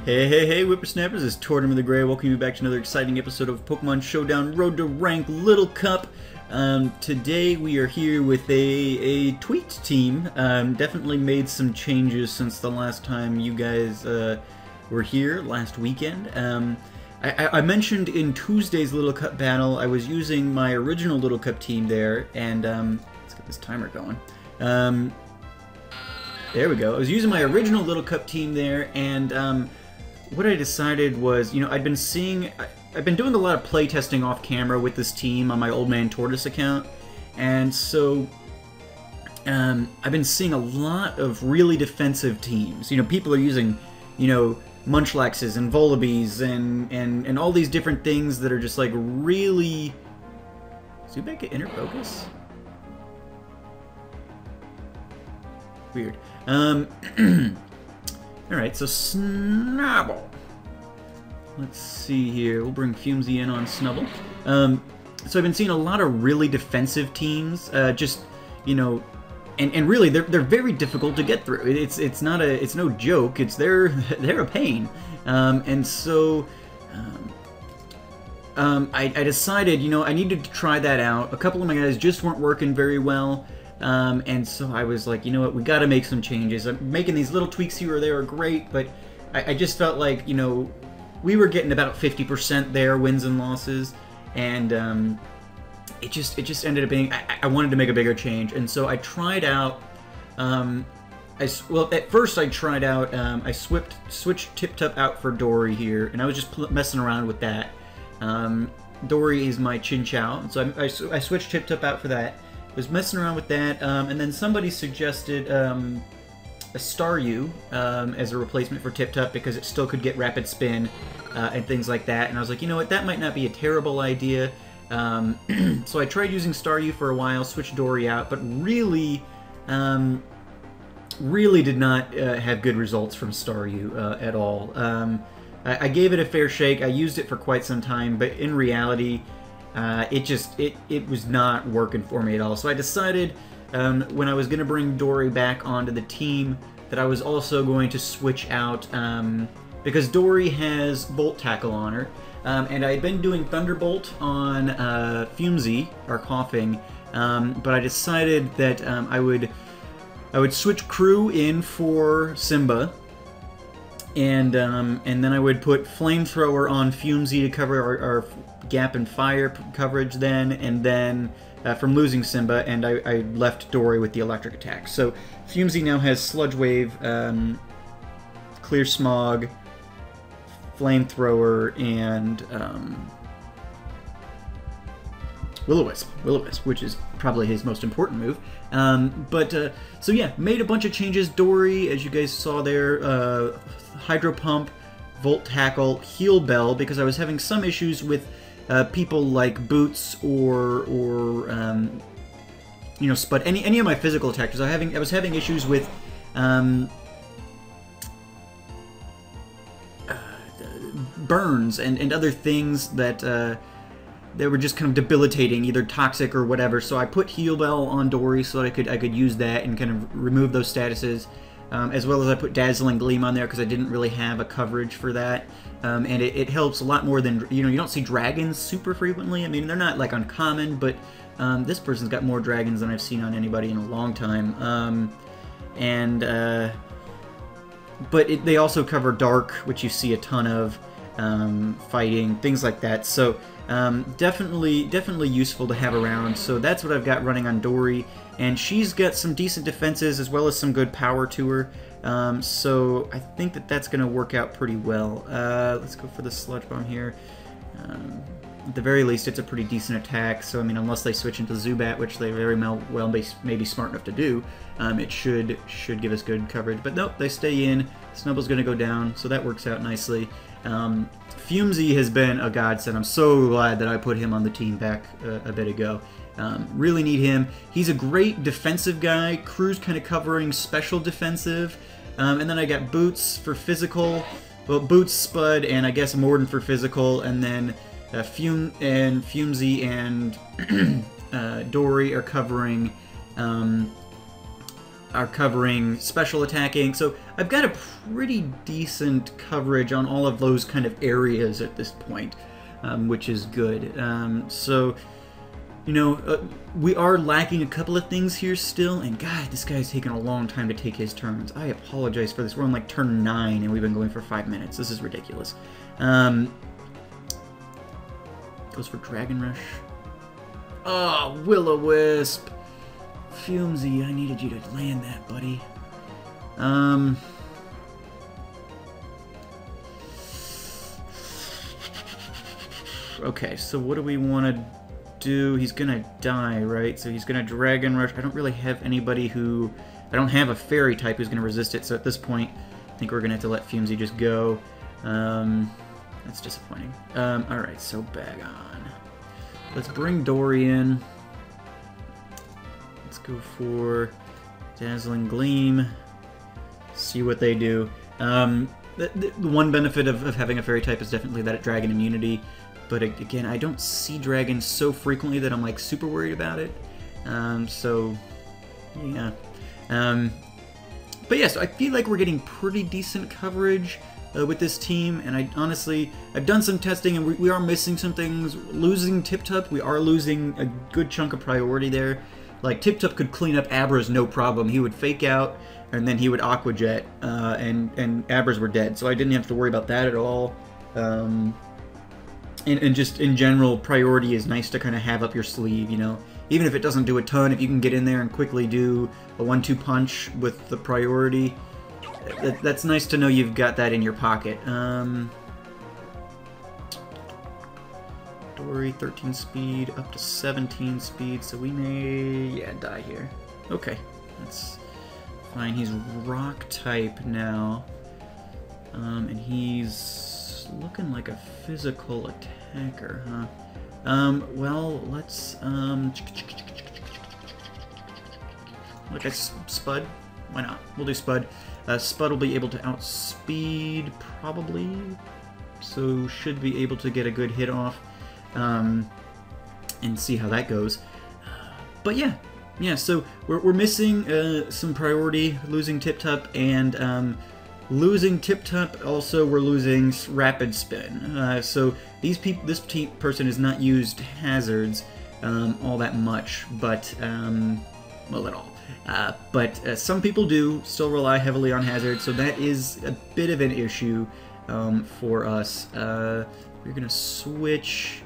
Hey, whippersnappers, it's Tortimer the Grey. Welcome you back to another exciting episode of Pokemon Showdown Road to Rank Little Cup. Today we are here with a tweaked team. Definitely made some changes since the last time you guys were here, last weekend. I mentioned in Tuesday's Little Cup battle I was using my original Little Cup team there, and let's get this timer going. There we go. I was using my original Little Cup team there, and what I decided was, you know, I've been doing a lot of playtesting off camera with this team on my Old Man Tortoise account, and so I've been seeing a lot of really defensive teams. You know, people are using, you know, Munchlaxes and Volibes and all these different things that are just like really... Zubat get inner focus? Weird. Alright, so Snubble. Let's see here. We'll bring Fumesy in on Snubble. So I've been seeing a lot of really defensive teams. Just, you know, and really they're very difficult to get through. It's no joke. They're a pain. And so I decided, you know, I needed to try that out. A couple of my guys just weren't working very well. And so I was like, you know what, we got to make some changes. I'm making these little tweaks here or there are great, but I just felt like, you know, we were getting about 50% there, wins and losses, and it just ended up being, I wanted to make a bigger change, and so I tried out, well, at first I tried out, I switched Tip-Tup out for Dory here, and I was just messing around with that. Dory is my Chinchou, so I switched Tip-Tup out for that. Was messing around with that, and then somebody suggested a Staryu as a replacement for Tip-Tup because it still could get Rapid Spin and things like that, and I was like, you know what, that might not be a terrible idea. So I tried using Staryu for a while, switched Dory out, but really did not have good results from Staryu at all. I gave it a fair shake, I used it for quite some time, but in reality, it was not working for me at all. So I decided when I was going to bring Dory back onto the team that I was also going to switch out, because Dory has Volt Tackle on her, and I had been doing Thunderbolt on Fumesy, or Coughing, but I decided that I would switch Crew in for Simba, and then I would put Flamethrower on Fumesy to cover our Gap and Fire coverage then, and then from losing Simba, and I left Dory with the electric attack. So Fumesy now has Sludge Wave, Clear Smog, Flamethrower, and Will-O-Wisp, which is probably his most important move. So yeah, made a bunch of changes. Dory, as you guys saw there, Hydro Pump, Volt Tackle, Heal Bell, because I was having some issues with people like Boots or you know, Spud, any of my physical attackers. I was having issues with burns and other things that they were just kind of debilitating, either toxic or whatever. So I put Heal Bell on Dory so that I could use that and kind of remove those statuses. As well as I put Dazzling Gleam on there because I didn't really have a coverage for that. And it helps a lot more than, you know, you don't see dragons super frequently. I mean, they're not like uncommon, but this person's got more dragons than I've seen on anybody in a long time. But they also cover Dark, which you see a ton of, fighting, things like that. So definitely useful to have around. So that's what I've got running on Dory. And she's got some decent defenses as well as some good power to her. So I think that's going to work out pretty well. Let's go for the Sludge Bomb here. At the very least, it's a pretty decent attack. So, I mean, unless they switch into Zubat, which they very well may be smart enough to do, it should give us good coverage. But nope, they stay in. Snubble's going to go down, so that works out nicely. Fumesy has been a godsend. I'm so glad that I put him on the team back a bit ago. Really need him. He's a great defensive guy. Crew's kind of covering special defensive. And then I got Boots for physical. Well, Boots, Spud, and I guess Morden for physical. And then Fumesy and Dory are covering are covering special attacking. So I've got a pretty decent coverage on all of those kind of areas at this point, which is good. So, you know, we are lacking a couple of things here still, and God, this guy's taking a long time to take his turns. I apologize for this. We're on like turn 9, and we've been going for 5 minutes. This is ridiculous. Goes for Dragon Rush. Oh, Will-O-Wisp. Fumesy, I needed you to land that, buddy. Okay, so what do we want to do? He's gonna die, right? So he's gonna Dragon Rush. I don't really have anybody who... I don't have a Fairy type who's gonna resist it, so at this point, I think we're gonna have to let Fumesy just go. That's disappointing. Alright, so bag on. Let's bring Dory in. Let's go for Dazzling Gleam. See what they do. The one benefit of having a Fairy type is definitely that Dragon Immunity. But again, I don't see dragons so frequently that I'm like super worried about it. So, yeah. But yeah, so I feel like we're getting pretty decent coverage with this team. And I've done some testing and we are missing some things. Losing Tip-Tup, we are losing a good chunk of priority there. Like, Tip-Tup could clean up Abras no problem. He would fake out, and then he would Aqua Jet, and Abras were dead. So I didn't have to worry about that at all. And just in general, priority is nice to kind of have up your sleeve, you know? Even if it doesn't do a ton, if you can get in there and quickly do a 1-2 punch with the priority, that's nice to know you've got that in your pocket. Dory, 13 speed, up to 17 speed, so we may, yeah, die here. Okay, that's fine. He's rock type now, and he's looking like a physical attacker, huh? Well, let's, like a Spud? Why not? We'll do Spud. Spud will be able to outspeed, probably, so should be able to get a good hit off. And see how that goes. But yeah, so we're missing some priority, losing Tip-Tup, and losing Tip-Tup, also we're losing Rapid Spin. So this person has not used hazards all that much, but, well, at all. But some people do still rely heavily on hazards, so that is a bit of an issue for us. We're going to switch...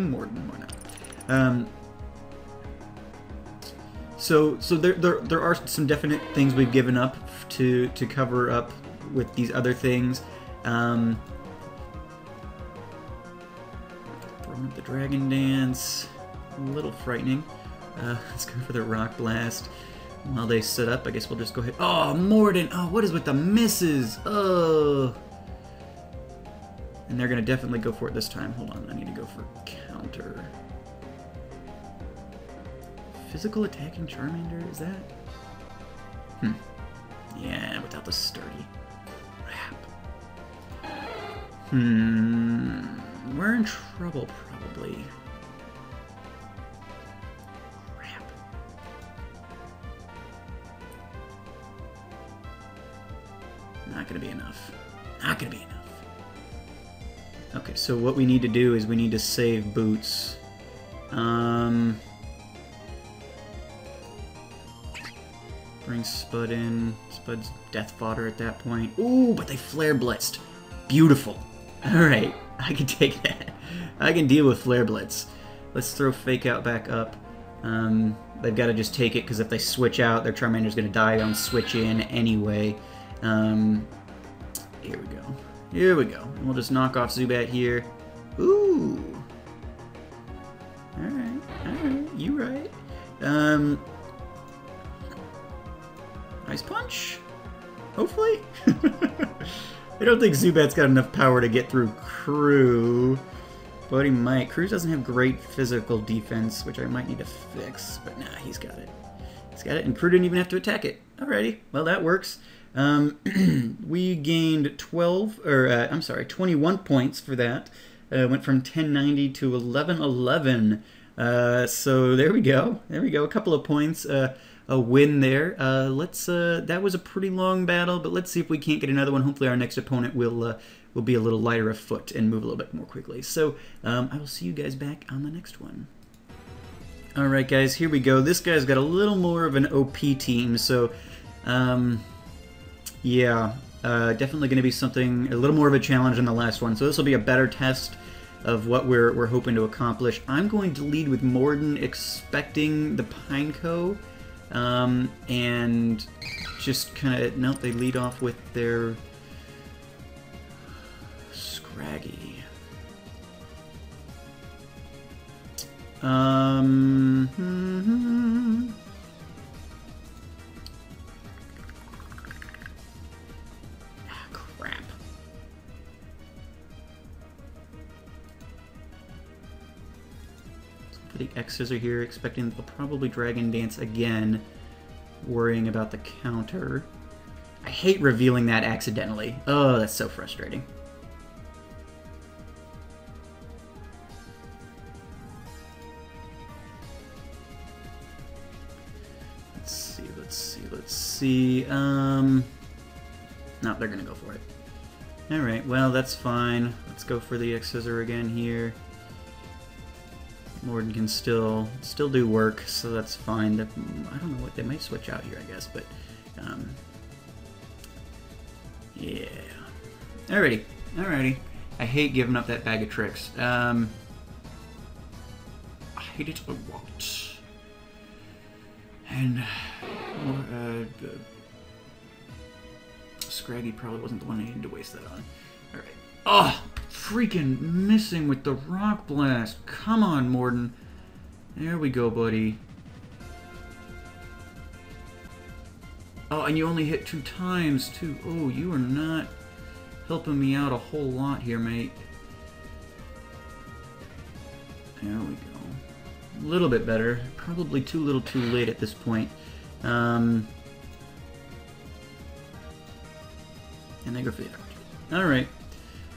More not. So there are some definite things we've given up to cover up with these other things. Throwing up the Dragon Dance, a little frightening. Let's go for the Rock Blast. While they set up, I guess we'll just go ahead. Oh, Morden! Oh, what is with the misses? Oh. And they're going to definitely go for it this time. Hold on, I need to go for counter. Physical attacking Charmander, is that? Yeah, without the sturdy. Crap. We're in trouble, probably. Not gonna be enough. Not gonna be enough. Okay, so what we need to do is we need to save Boots. Bring Spud in. Spud's death fodder at that point. Ooh, but they Flare Blitzed. Beautiful. Alright, I can take that. I can deal with Flare Blitz. Let's throw Fake Out back up. They've got to just take it, because if they switch out, their Charmander's going to die on switch in anyway. Here we go. Here we go. And we'll just knock off Zubat here. Ooh. Alright, alright, you right. Ice Punch? Hopefully? I don't think Zubat's got enough power to get through Crew. But he might. Crew doesn't have great physical defense, which I might need to fix. But nah, he's got it. He's got it, and Crew didn't even have to attack it. Alrighty, well that works. We gained 21 points for that. Went from 1090 to 1111. So there we go. There we go. A couple of points. A win there. That was a pretty long battle, but let's see if we can't get another one. Hopefully our next opponent will be a little lighter of foot and move a little bit more quickly. So I will see you guys back on the next one. Alright guys, here we go. This guy's got a little more of an OP team, so yeah, definitely going to be something, a little more of a challenge than the last one. So this will be a better test of what we're hoping to accomplish. I'm going to lead with Morden, expecting the Pineco, and just kind of, nope, they lead off with their Scraggy. Ah, crap. For the X's are here, expecting they'll probably Dragon Dance again, worrying about the counter. I hate revealing that accidentally. Oh, that's so frustrating. Let's see. No, they're gonna go for it. Alright, well, that's fine. Let's go for the X-Scissor again here. Morden can still do work, so that's fine. I don't know what, they might switch out here, I guess, but yeah. Alrighty. I hate giving up that bag of tricks. I hate it a lot. And Scraggy probably wasn't the one I needed to waste that on. Alright. Oh! Freaking missing with the Rock Blast. Come on, Morden. There we go, buddy. Oh, and you only hit 2 times, too. Oh, you are not helping me out a whole lot here, mate. There we go. A little bit better. Probably too little too late at this point. And they go for the average. Alright.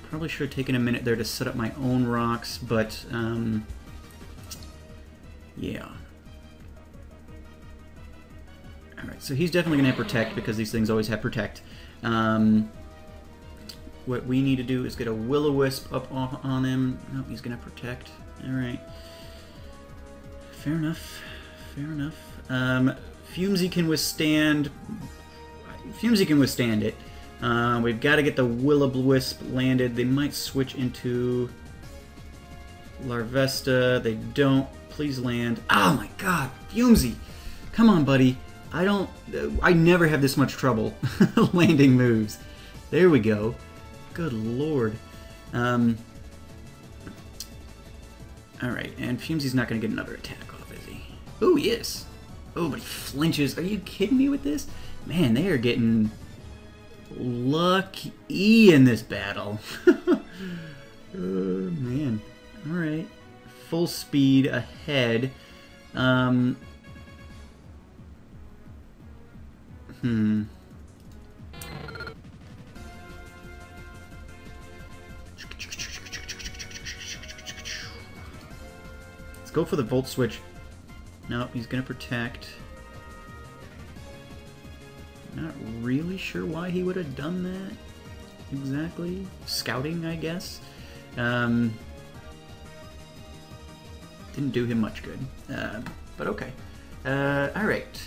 Probably should have taken a minute there to set up my own rocks, but yeah. Alright, so he's definitely going to have Protect because these things always have Protect. What we need to do is get a Will-O-Wisp up on him. No, he's going to Protect. Alright. Fair enough. Fumesy can withstand it. We've got to get the Will-O-Wisp landed. They might switch into Larvesta. They don't. Please land. Oh my god, Fumesy! Come on, buddy. I never have this much trouble landing moves. There we go. Good lord. Alright, and Fumesy's not going to get another attack off, is he? Oh, yes. Oh, but he flinches. Are you kidding me with this? Man, they are getting lucky in this battle. Oh, man. Alright. Full speed ahead. Let's go for the Volt Switch. Nope, he's gonna Protect. Not really sure why he would have done that exactly. Scouting, I guess. Didn't do him much good, but okay. Alright,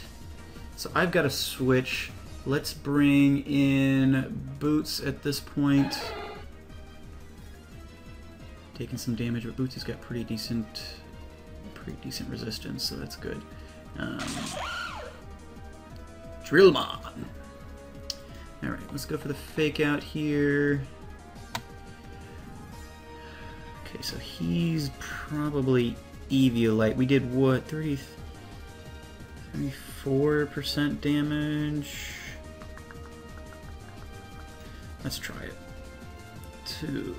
so I've got a switch. Let's bring in Boots at this point. Taking some damage, but Boots has got pretty decent resistance, so that's good. Drillmon! Alright, let's go for the Fake Out here. Okay, so he's probably Eviolite. We did what? 34% damage? Let's try it. 2,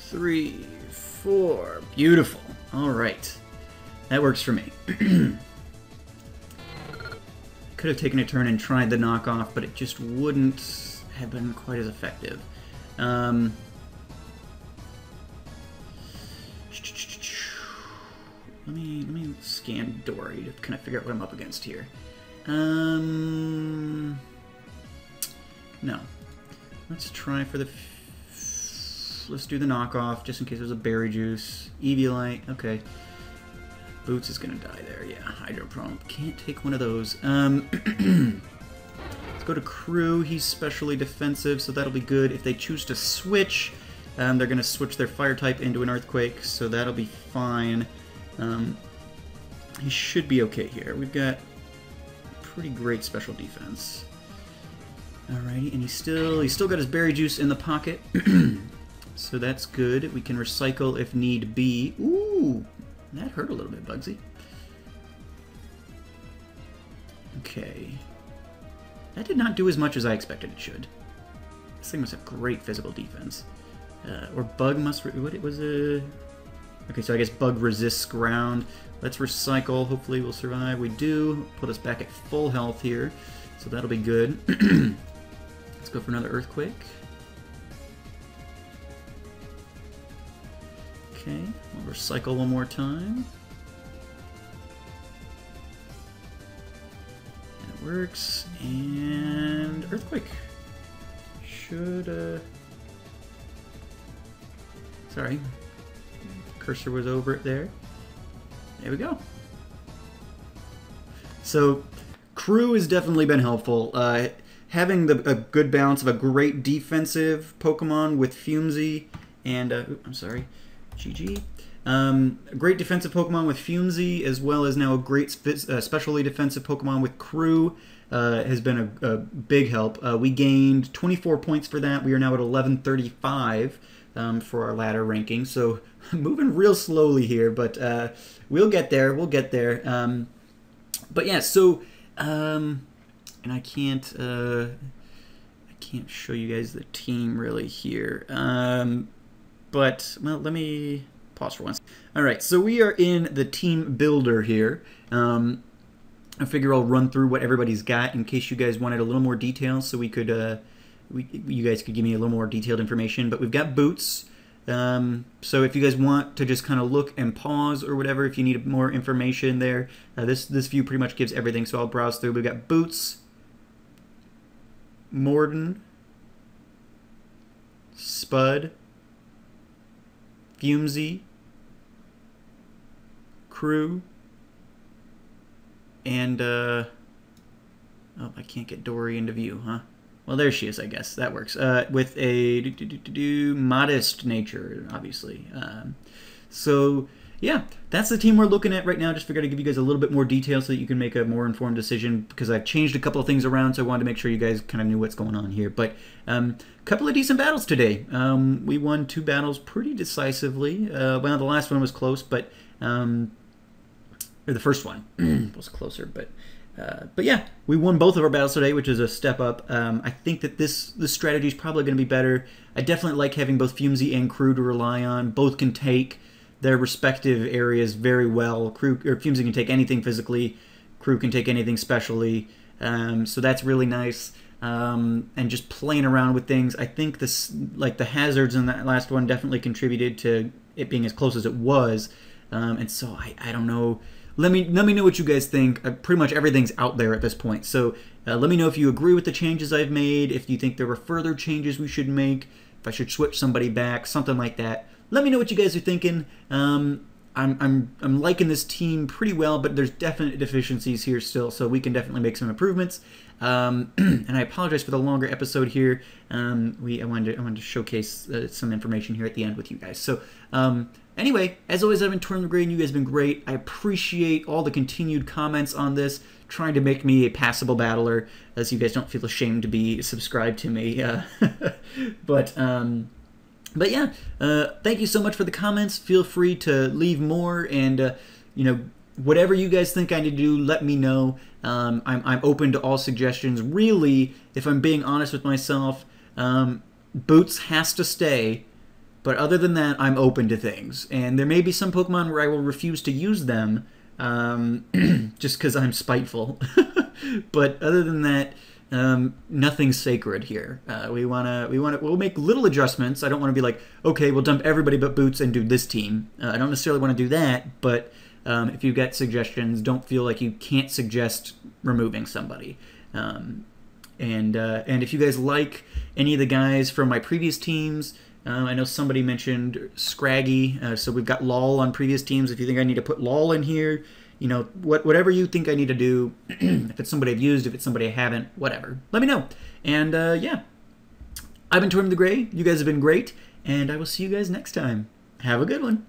3, 4. Beautiful. Alright. That works for me. Could have taken a turn and tried the knockoff, but it just wouldn't have been quite as effective. let me scan Dory to kind of figure out what I'm up against here. No. Let's try for the... let's do the knockoff, just in case there's a berry juice. Eviolite, okay. Boots is gonna die there, yeah. Hydro Pump, can't take one of those. Let's go to Crew, he's specially defensive, so that'll be good. If they choose to switch, they're gonna switch their fire type into an Earthquake, so that'll be fine. He should be okay here. We've got pretty great special defense. Alrighty, and he's still got his berry juice in the pocket. So that's good. We can recycle if need be. Ooh, that hurt a little bit, Bugsy. Okay. That did not do as much as I expected it should. This thing must have great physical defense. Or Bug must... what it was a... Okay, so I guess Bug resists ground. Let's recycle. Hopefully we'll survive. We do. Put us back at full health here. So that'll be good. Let's go for another Earthquake. Okay, we'll recycle one more time. That works. And Earthquake. Should, sorry. Cursor was over it there. There we go. So, Crew has definitely been helpful. Having a good balance of a great defensive Pokemon with Fumsy and, I'm sorry, GG. A great defensive Pokemon with Fumsy, as well as now a great specially defensive Pokemon with Crew, has been a big help. We gained 24 points for that. We are now at 1135 for our ladder ranking. So moving real slowly here, but we'll get there. We'll get there. But yeah, so and I can't show you guys the team really here. But, well, let me pause for once. Alright, so we are in the team builder here. I figure I'll run through what everybody's got in case you guys wanted a little more detail, so we could, you guys could give me a little more detailed information. But we've got Boots. So if you guys want to just kind of look and pause or whatever, if you need more information there, this view pretty much gives everything, so I'll browse through. We've got Boots, Morden, Spud, Fumsy, Crew, and, oh, I can't get Dory into view, huh? Well, there she is, I guess. That works. With a modest nature, obviously. So, yeah, that's the team we're looking at right now. Just figured I'd give you guys a little bit more detail so that you can make a more informed decision, because I've changed a couple of things around, so I wanted to make sure you guys kind of knew what's going on here. But a couple of decent battles today. We won 2 battles pretty decisively. Well, the last one was close, but... or the first one was closer, but yeah, we won both of our battles today, which is a step up. I think that this strategy is probably going to be better. I definitely like having both Fumsy and Crew to rely on. Both can take their respective areas very well. Fumsy can take anything physically. Crew can take anything specially. So that's really nice. And just playing around with things. I think this, like the hazards in that last one, definitely contributed to it being as close as it was. And so I don't know. Let me know what you guys think. Pretty much everything's out there at this point. So let me know if you agree with the changes I've made, if you think there were further changes we should make, if I should switch somebody back, something like that. Let me know what you guys are thinking. I'm liking this team pretty well, but there's definite deficiencies here still, so we can definitely make some improvements. And I apologize for the longer episode here. I wanted to showcase some information here at the end with you guys. So anyway, as always, I've been Tortimer, and you guys have been great. I appreciate all the continued comments on this, trying to make me a passable battler, as you guys don't feel ashamed to be subscribed to me. But yeah, thank you so much for the comments. Feel free to leave more, and you know, whatever you guys think I need to do, let me know. I'm open to all suggestions. Really, if I'm being honest with myself, Boots has to stay. But other than that, I'm open to things. And there may be some Pokemon where I will refuse to use them, just because I'm spiteful. But other than that, nothing's sacred here. We'll make little adjustments. I don't want to be like, okay, we'll dump everybody but Boots and do this team. I don't necessarily want to do that, but If you've got suggestions, don't feel like you can't suggest removing somebody. And if you guys like any of the guys from my previous teams, I know somebody mentioned Scraggy, so we've got LOL on previous teams. If you think I need to put LOL in here, you know, whatever you think I need to do, if it's somebody I've used, if it's somebody I haven't, whatever, let me know. And yeah, I've been Tortimer the Gray. You guys have been great, and I will see you guys next time. Have a good one.